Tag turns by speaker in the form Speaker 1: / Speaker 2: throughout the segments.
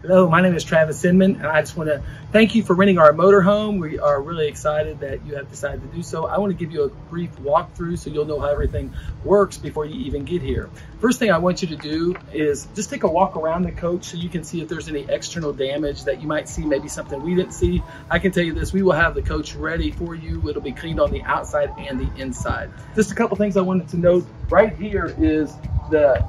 Speaker 1: Hello, my name is Travis Inman, and I just want to thank you for renting our motorhome. We are really excited that you have decided to do so. I want to give you a brief walkthrough so you'll know how everything works before you even get here. First thing I want you to do is just take a walk around the coach so you can see if there's any external damage that you might see, maybe something we didn't see. I can tell you this, we will have the coach ready for you. It'll be cleaned on the outside and the inside. Just a couple things I wanted to note. Right here is the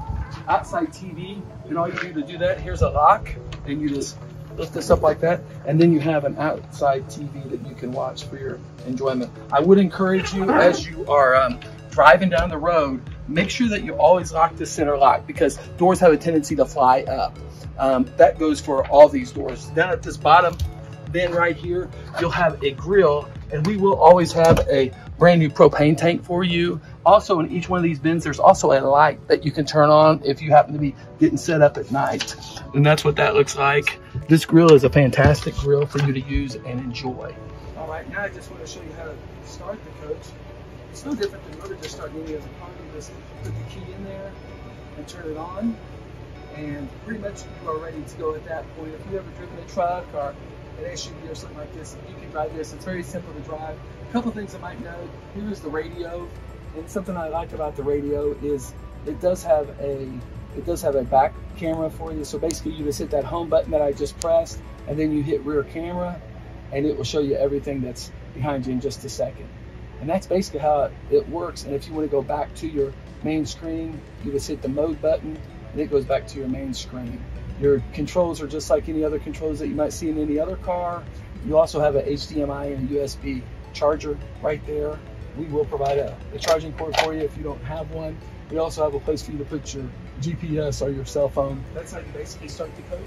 Speaker 1: outside TV, and all you do to do that, here's a lock, and you just lift this up like that, and then you have an outside TV that you can watch for your enjoyment. I would encourage you, as you are driving down the road, make sure that you always lock the center lock, because doors have a tendency to fly up. That goes for all these doors. Down at this bottom bin right here, you'll have a grill, and we will always have a brand new propane tank for you. Also, in each one of these bins, there's also a light that you can turn on if you happen to be getting set up at night. And that's what that looks like. This grill is a fantastic grill for you to use and enjoy. All right, now I just want to show you how to start the coach. It's no different than really just starting any other car. You just put the key in there and turn it on, and pretty much you are ready to go at that point. If you've ever driven a truck or an SUV or something like this, you can drive this. It's very simple to drive. A couple things I might note. Here is the radio, and something I like about the radio is it does have a back camera for you. So basically, you just hit that home button that I just pressed, and then you hit rear camera, and it will show you everything that's behind you in just a second. And that's basically how it works. And if you want to go back to your main screen, you just hit the mode button, and it goes back to your main screen. Your controls are just like any other controls that you might see in any other car. You also have a HDMI and a USB charger right there. We will provide a charging cord for you if you don't have one. We also have a place for you to put your GPS or your cell phone. That's how you basically start the coach.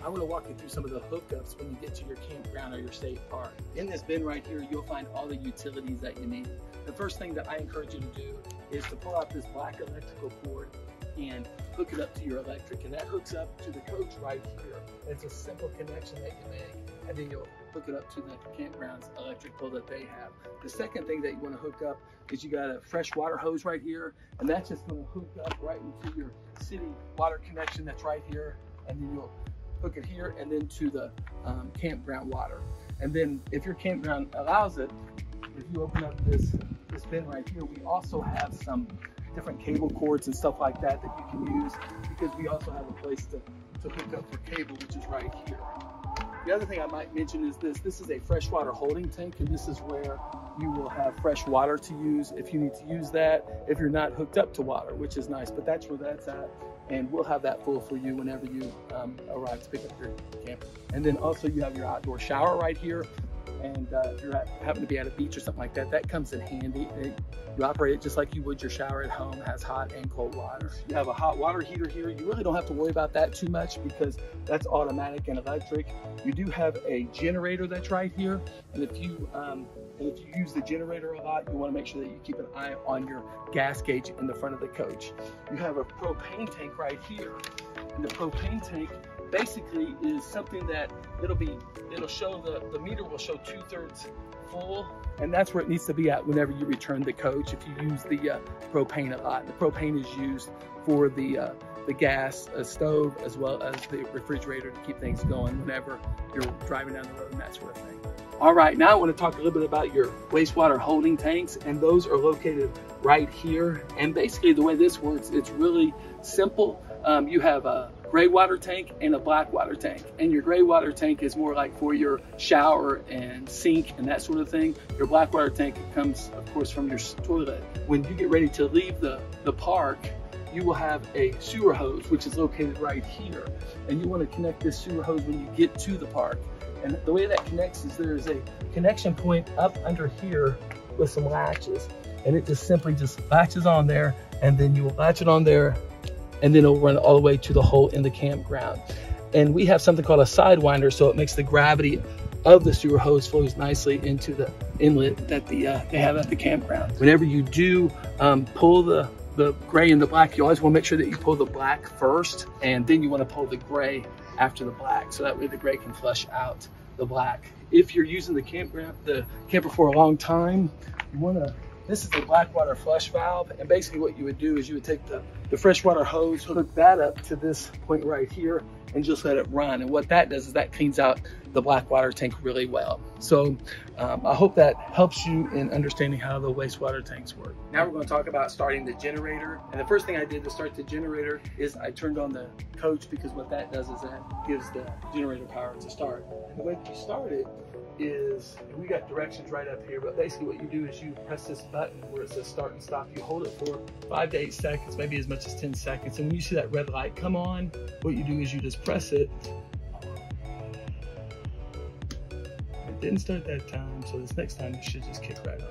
Speaker 1: I want to walk you through some of the hookups when you get to your campground or your state park. In this bin right here, you'll find all the utilities that you need. The first thing that I encourage you to do is to pull out this black electrical cord and hook it up to your electric, and that hooks up to the coach right here. It's a simple connection that you make, and then you'll hook it up to the campground's electric pole that they have. The second thing that you want to hook up is you got a fresh water hose right here, and that's just going to hook up right into your city water connection that's right here, and then you'll hook it here and then to the campground water. And then if your campground allows it, if you open up this bin right here, we also have some different cable cords and stuff like that that you can use, because we also have a place to hook up for cable, which is right here. The other thing I might mention is this is a freshwater holding tank, and this is where you will have fresh water to use if you need to use that, if you're not hooked up to water, which is nice, but that's where that's at. And we'll have that full for you whenever you arrive to pick up your camper. And then also you have your outdoor shower right here. And if you happen to be at a beach or something like that, that comes in handy. You operate it just like you would your shower at home. It has hot and cold water. You have a hot water heater here. You really don't have to worry about that too much because that's automatic and electric. You do have a generator that's right here. And if you use the generator a lot, you want to make sure that you keep an eye on your gas gauge in the front of the coach. You have a propane tank right here. And the propane tank basically is something that it'll show, the meter will show 2/3 full, and that's where it needs to be at whenever you return the coach if you use the propane a lot. The propane is used for the gas stove as well as the refrigerator to keep things going whenever you're driving down the road and that sort of thing. All right, now I want to talk a little bit about your wastewater holding tanks, and those are located right here. And basically the way this works, it's really simple. You have a gray water tank and a black water tank, and your gray water tank is more like for your shower and sink and that sort of thing. Your black water tank comes of course from your toilet. When you get ready to leave the park, you will have a sewer hose which is located right here, and you want to connect this sewer hose when you get to the park. And the way that connects is there is a connection point up under here with some latches, and it just simply latches on there, and then you will latch it on there, and then it'll run all the way to the hole in the campground. And we have something called a sidewinder, so it makes the gravity of the sewer hose flows nicely into the inlet that they have at the campground. Whenever you do pull the gray and the black, you always want to make sure that you pull the black first, and then you want to pull the gray after the black, so that way the gray can flush out the black. If you're using the camper for a long time, you want to, this is the black water flush valve, and basically what you would do is you would take the freshwater hose, hook that up to this point right here, and just let it run. And what that does is that cleans out the black water tank really well. So I hope that helps you in understanding how the wastewater tanks work. Now we're going to talk about starting the generator. And the first thing I did to start the generator is I turned on the coach, because what that does is that gives the generator power to start. And the way that you start it is, we got directions right up here, but basically what you do is you press this button where it says start and stop. You hold it for 5 to 8 seconds, maybe as much as 10 seconds. And when you see that red light come on, what you do is you just press it. It didn't start that time, so this next time it should just kick right on.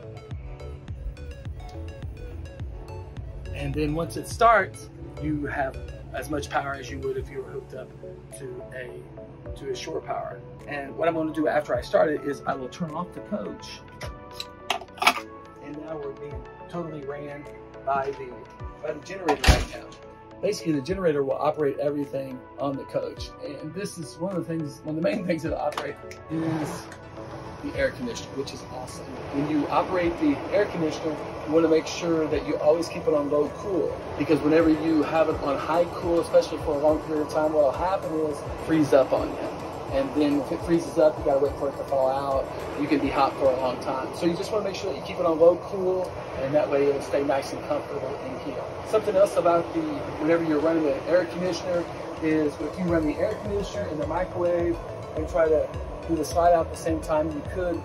Speaker 1: And then once it starts, you have as much power as you would if you were hooked up to a shore power. And what I'm going to do after I start it is I will turn off the coach, and now we're being totally ran by the generator right now. Basically, the generator will operate everything on the coach, and this is one of the main things that operate is the air conditioner, which is awesome. When you operate the air conditioner, you want to make sure that you always keep it on low cool, because whenever you have it on high cool, especially for a long period of time, what will happen is freeze up on you. And then if it freezes up, you gotta wait for it to thaw out. You can be hot for a long time. So you just wanna make sure that you keep it on low cool, and that way it'll stay nice and comfortable in here. Something else about whenever you're running the air conditioner is if you run the air conditioner in the microwave and try to do the slide out at the same time, you could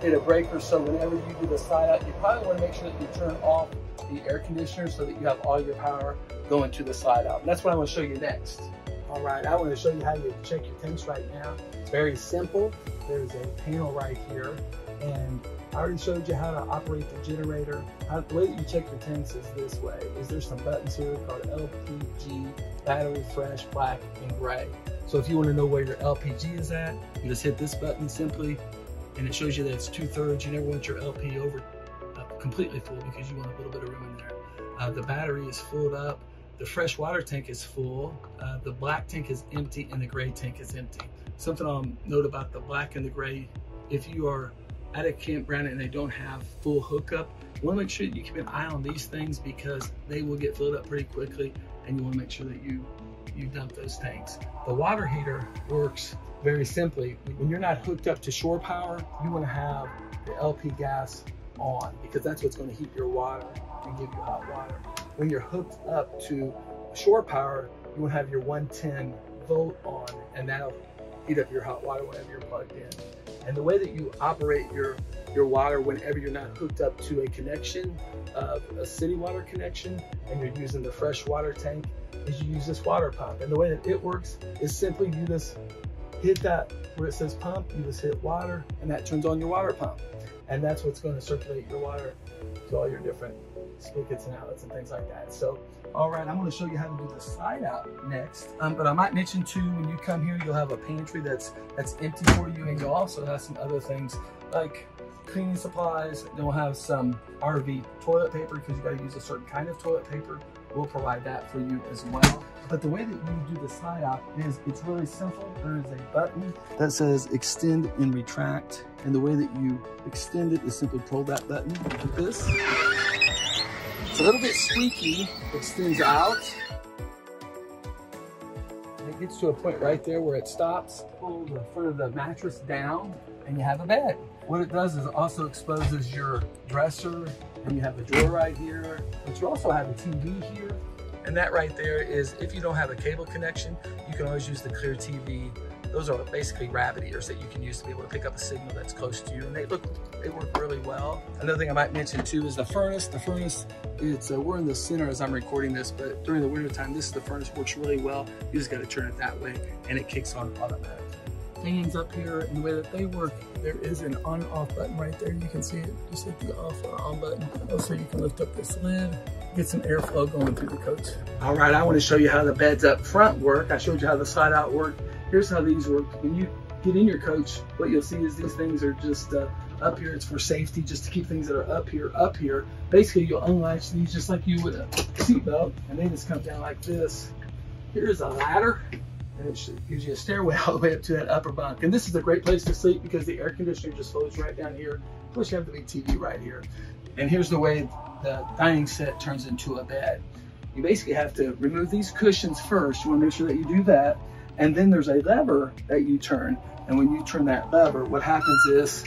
Speaker 1: hit a breaker. So whenever you do the slide out, you probably wanna make sure that you turn off the air conditioner so that you have all your power going to the slide out. And that's what I wanna show you next. All right, I want to show you how you check your tanks right now. It's very simple. There's a panel right here, and I already showed you how to operate the generator. The way that you check your tanks is this way. There's some buttons here called LPG, battery, fresh, black, and gray. So if you want to know where your LPG is at, you just hit this button simply, and it shows you that it's 2/3. You never want your LP over completely full, because you want a little bit of room in there. The battery is filled up. The fresh water tank is full, the black tank is empty, and the gray tank is empty. Something I'll note about the black and the gray, if you are at a campground and they don't have full hookup, you wanna make sure that you keep an eye on these things, because they will get filled up pretty quickly, and you wanna make sure that you dump those tanks. The water heater works very simply. When you're not hooked up to shore power, you wanna have the LP gas on, because that's what's gonna heat your water and give you hot water. When you're hooked up to shore power, you will have your 110 volt on, and that'll heat up your hot water whenever you're plugged in. And the way that you operate your water whenever you're not hooked up to a connection, a city water connection, and you're using the fresh water tank, is you use this water pump. And the way that it works is simply you just hit that where it says pump, you just hit water, and that turns on your water pump. And that's what's going to circulate your water to all your different spigots and outlets and things like that. So, all right, I'm going to show you how to do the slide out next. But I might mention too, when you come here, you'll have a pantry that's empty for you, and you'll also have some other things like cleaning supplies. Then we'll have some RV toilet paper, because you got to use a certain kind of toilet paper. We'll provide that for you as well. But the way that you do the slide out is it's really simple. There is a button that says extend and retract. And the way that you extend it is simply pull that button like this. It's a little bit squeaky, extends out. And it gets to a point right there where it stops. Pull the foot of the mattress down, and you have a bed. What it does is it also exposes your dresser, and you have a drawer right here, but you also have a TV here. And that right there is, if you don't have a cable connection, you can always use the Clear TV. Those are basically rabbit ears that you can use to be able to pick up a signal that's close to you, and they work really well. Another thing I might mention too is the furnace. The furnace, we're in the center as I'm recording this, but during the winter time, the furnace works really well. You just got to turn it that way, and it kicks on automatically. Fans up here, and the way that they work, there is an on-off button right there. You can see it. Just hit the off or on button. Also, you can lift up this lid, get some airflow going through the coach. All right, I want to show you how the beds up front work. I showed you how the slide out worked. Here's how these work. When you get in your coach, what you'll see is these things are just up here. It's for safety, just to keep things that are up here. Basically, you'll unlatch these just like you would a seatbelt, and they just come down like this. Here's a ladder, and it gives you a stairway all the way up to that upper bunk. And this is a great place to sleep because the air conditioner just flows right down here. Plus, you have the big TV right here. And here's the way the dining set turns into a bed. You basically have to remove these cushions first. You want to make sure that you do that. And then there's a lever that you turn. And when you turn that lever, what happens is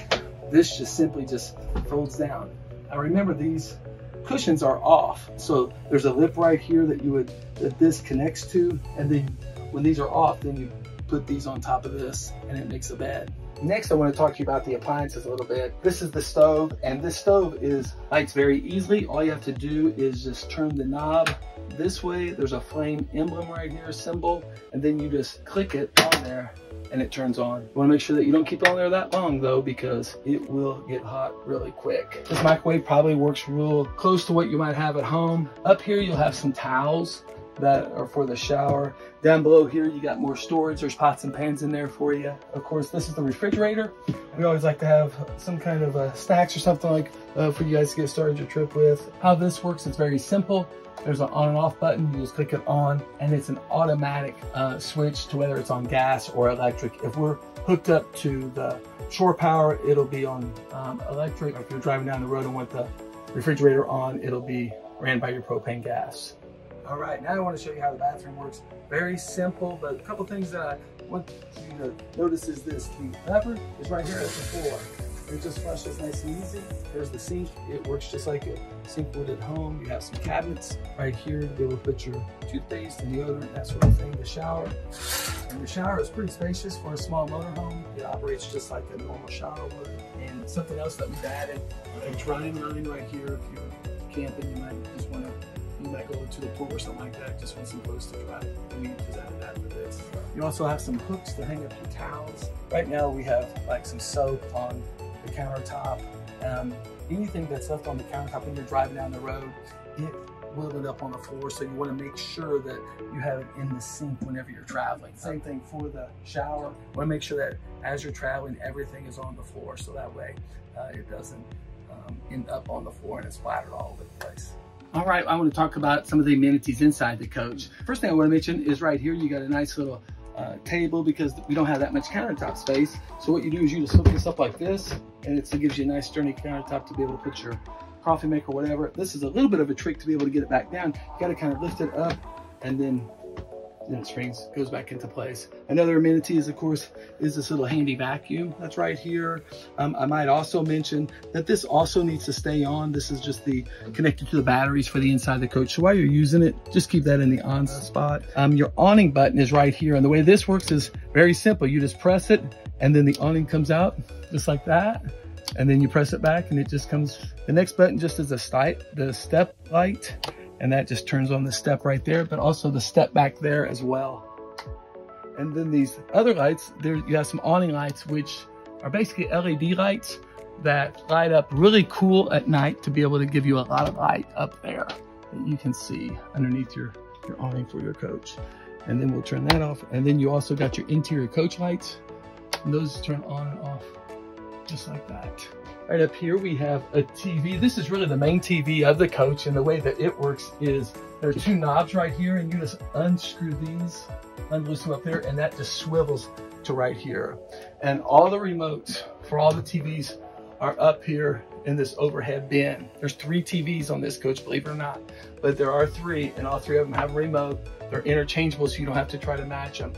Speaker 1: this just simply just folds down. Now remember, these cushions are off. So there's a lip right here that this connects to. And then when these are off, then you put these on top of this and it makes a bed. Next, I want to talk to you about the appliances a little bit. This is the stove, and this stove lights very easily. All you have to do is just turn the knob this way. There's a flame emblem right here, symbol, and then you just click it on there and it turns on. You want to make sure that you don't keep it on there that long though, because it will get hot really quick. This microwave probably works real close to what you might have at home. Up here, you'll have some towels that are for the shower. Down below here, you got more storage. There's pots and pans in there for you. Of course, this is the refrigerator. We always like to have some kind of snacks or something like for you guys to get started your trip with. How this works, it's very simple. There's an on and off button. You just click it on, and it's an automatic switch to whether it's on gas or electric. If we're hooked up to the shore power, it'll be on electric. If you're driving down the road and want the refrigerator on, it'll be ran by your propane gas. All right, now I want to show you how the bathroom works. Very simple, but a couple things that I want you to notice is this. The lever is right here at the floor. It just flushes nice and easy. There's the sink. It works just like a sink would at home. You have some cabinets right here to be able to put your toothpaste and deodorant, that sort of thing. The shower. And the shower is pretty spacious for a small motorhome. It operates just like a normal shower would. And something else that we've added, a drying line right here. If you're camping, you might just want to go to the pool or something like that, just want some clothes to dry. And we just added that for this. You also have some hooks to hang up your towels. Right now we have like some soap on the countertop. Anything that's left on the countertop when you're driving down the road, it will end up on the floor. So you want to make sure that you have it in the sink whenever you're traveling. Same thing for the shower. You want to make sure that as you're traveling, everything is on the floor. So that way it doesn't end up on the floor and it's splattered all over the place. All right, I want to talk about some of the amenities inside the coach. First thing I want to mention is right here, you got a nice little table because we don't have that much countertop space. So what you do is you just hook this up like this, and it gives you a nice sturdy countertop to be able to put your coffee maker or whatever. This is a little bit of a trick to be able to get it back down. You got to kind of lift it up, and then it goes back into place. Another amenity is, of course, is this little handy vacuum that's right here. I might also mention that this also needs to stay on. This is just connected to the batteries for the inside of the coach. So while you're using it, just keep that in the on spot. Your awning button is right here. And the way this works is very simple. You just press it and then the awning comes out just like that. And then you press it back and it just comes. The next button just is the step light. And that just turns on the step right there, but also the step back there as well. And then these other lights, you have some awning lights, which are basically LED lights that light up really cool at night to be able to give you a lot of light up there that you can see underneath your awning for your coach. And then we'll turn that off. And then you also got your interior coach lights, and those turn on and off just like that. Right up here, we have a TV. This is really the main TV of the coach, and the way that it works is there are two knobs right here, and you just unscrew these, unloose them up there, and that just swivels to right here. And all the remotes for all the TVs are up here in this overhead bin. There's 3 TVs on this coach, believe it or not, but there are 3, and all 3 of them have a remote. They're interchangeable, so you don't have to try to match them.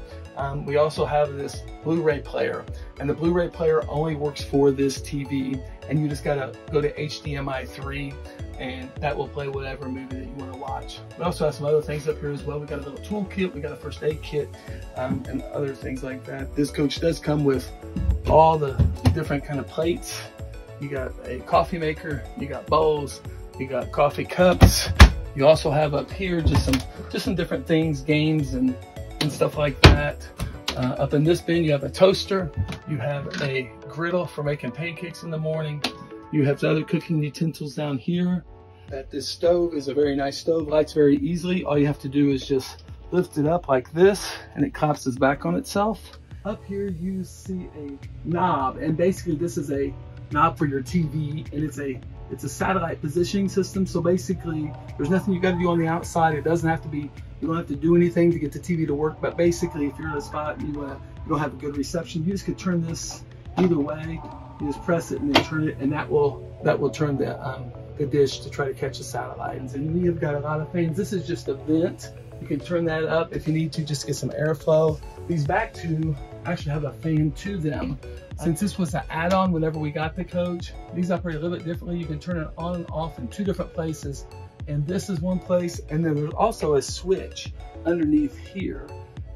Speaker 1: We also have this Blu-ray player, and the Blu-ray player only works for this TV, and you just gotta go to HDMI 3, and that will play whatever movie that you wanna watch. We also have some other things up here as well. We got a little tool kit, we got a first aid kit, and other things like that. This coach does come with all the different kind of plates. You got a coffee maker, you got bowls, you got coffee cups. You also have up here just some different things, games and stuff like that. Up in this bin, you have a toaster. You have a griddle for making pancakes in the morning. You have the other cooking utensils down here. This stove is a very nice stove, lights very easily. All you have to do is just lift it up like this, and it collapses back on itself. Up here, you see a knob, and basically this is a knob for your TV, and it's a satellite positioning system. So basically, there's nothing you got to do on the outside. It doesn't have to be, you don't have to do anything to get the TV to work. But basically, if you're in a spot and you don't have a good reception, you just could turn this either way. You just press it and then turn it, and that will turn the dish to try to catch the satellites. And we have got a lot of things. This is just a vent. You can turn that up if you need to, just get some airflow. These back two actually have a fan to them. Since this was an add-on whenever we got the coach, these operate a little bit differently. You can turn it on and off in 2 different places. And this is one place, and then there's also a switch underneath here.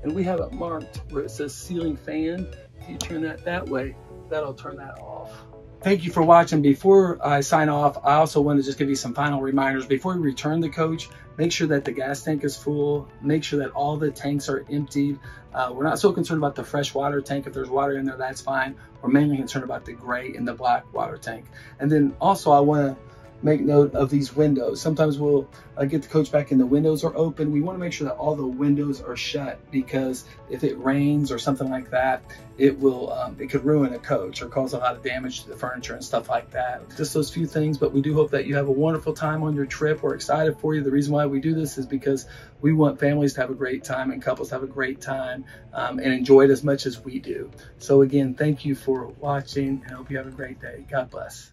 Speaker 1: And we have it marked where it says ceiling fan. If you turn that way, that'll turn that off. Thank you for watching. Before I sign off, I also want to just give you some final reminders. Before we return the coach, make sure that the gas tank is full. Make sure that all the tanks are emptied. We're not so concerned about the fresh water tank. If there's water in there, that's fine. We're mainly concerned about the gray and the black water tank. And then also I want to make note of these windows. Sometimes we'll get the coach back and the windows are open. We want to make sure that all the windows are shut, because if it rains or something like that, it could ruin a coach or cause a lot of damage to the furniture and stuff like that. Just those few things, but we do hope that you have a wonderful time on your trip. We're excited for you. The reason why we do this is because we want families to have a great time and couples to have a great time and enjoy it as much as we do. So again, thank you for watching, and I hope you have a great day. God bless.